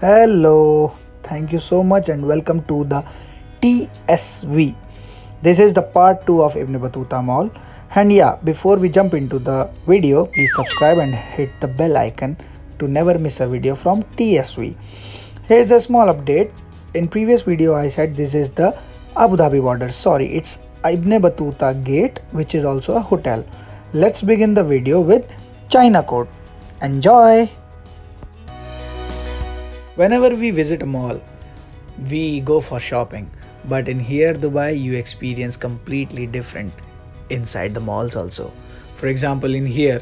Hello, thank you so much and welcome to the TSV. This is the part 2 of Ibn Battuta Mall. And yeah, before we jump into the video, please subscribe and hit the bell icon to never miss a video from TSV. Here's a small update. In previous video I said this is the Abu Dhabi border. Sorry, it's Ibn Battuta Gate, which is also a hotel. Let's begin the video with China code. Enjoy! Whenever we visit a mall, we go for shopping. But in here Dubai, you experience completely different inside the malls also. For example, in here,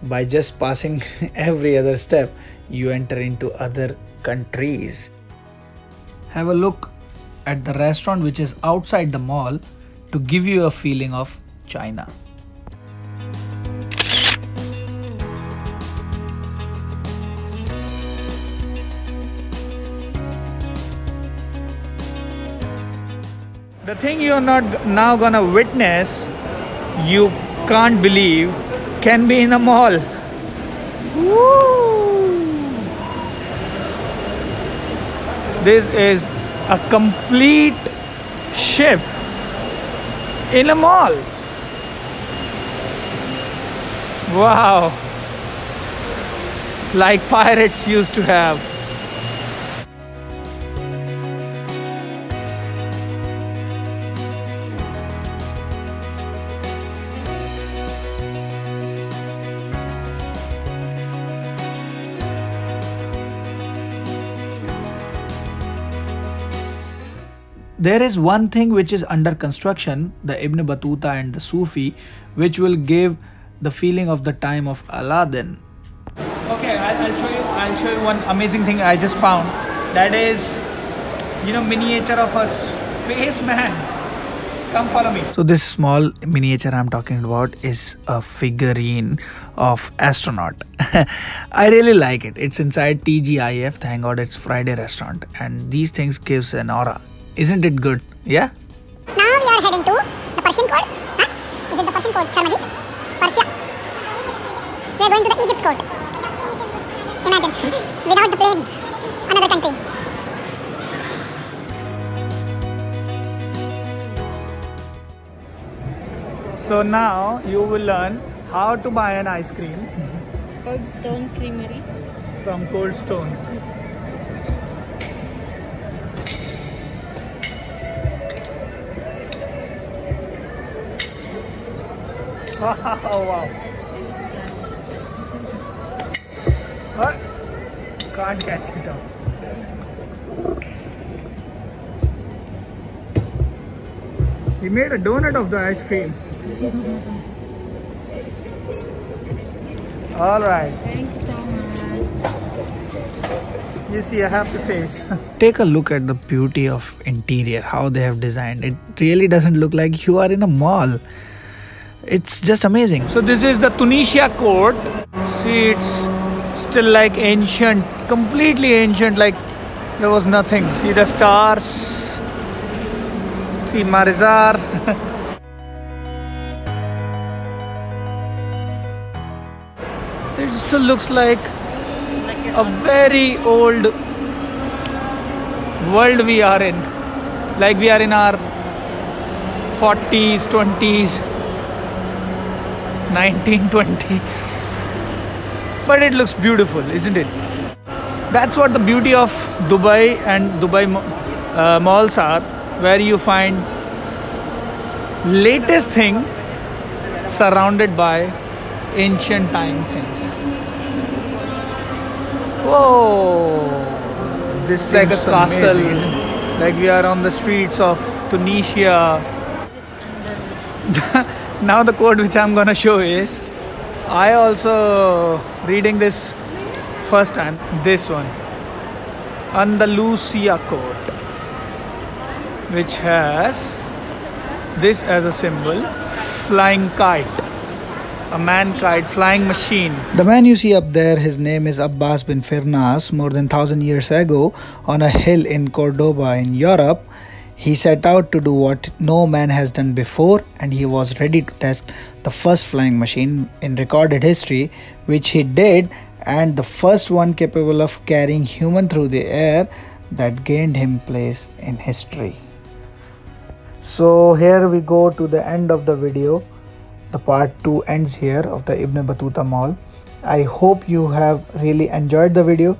by just passing every other step, you enter into other countries. Have a look at the restaurant which is outside the mall to give you a feeling of China. The thing you're not now gonna witness, you can't believe, can be in a mall. Woo! This is a complete ship in a mall. Wow! Like pirates used to have. There is one thing which is under construction, the Ibn Battuta and the Sufi, which will give the feeling of the time of Aladdin. Okay, I'll show you one amazing thing I just found. That is, miniature of a spaceman. Come follow me. So this small miniature I'm talking about is a figurine of astronaut. I really like it. It's inside TGIF. Thank God it's Friday restaurant, and these things gives an aura. Isn't it good? Yeah? Now we are heading to the Persian court. Is it the Persian court, Sharma ji? Persia. We are going to the Egypt court. Imagine, without the plane, another country. So now you will learn how to buy an ice cream. Cold Stone Creamery. From Cold Stone. Oh wow! What? Can't catch it up. He made a donut of the ice cream. All right. Thank you so much. You see, I have to face. Take a look at the beauty of interior, how they have designed. It really doesn't look like you are in a mall. It's just amazing. So this is the Tunisia court. See, it's still like ancient, completely ancient, like there was nothing. See the stars. See Marizar. It still looks like a very old world we are in. Like we are in our 40s, 20s. 1920, but it looks beautiful, isn't it? That's what the beauty of Dubai and Dubai malls are, where you find latest thing surrounded by ancient time things. Whoa, this is like a castle, like we are on the streets of Tunisia. Now the code which I'm gonna show is, I also reading this first time, this one, Andalusia code, which has this as a symbol, flying kite, a man kite, flying machine. The man you see up there, his name is Abbas bin Firnas. More than 1,000 years ago, on a hill in Cordoba in Europe, he set out to do what no man has done before, and he was ready to test the first flying machine in recorded history, which he did and the first one capable of carrying human through the air that gained him place in history. So here we go to the end of the video. The part 2 ends here of the Ibn Battuta Mall. I hope you have really enjoyed the video,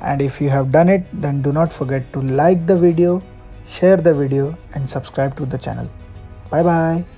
and if you have done it, then do not forget to like the video, share the video and subscribe to the channel. Bye bye.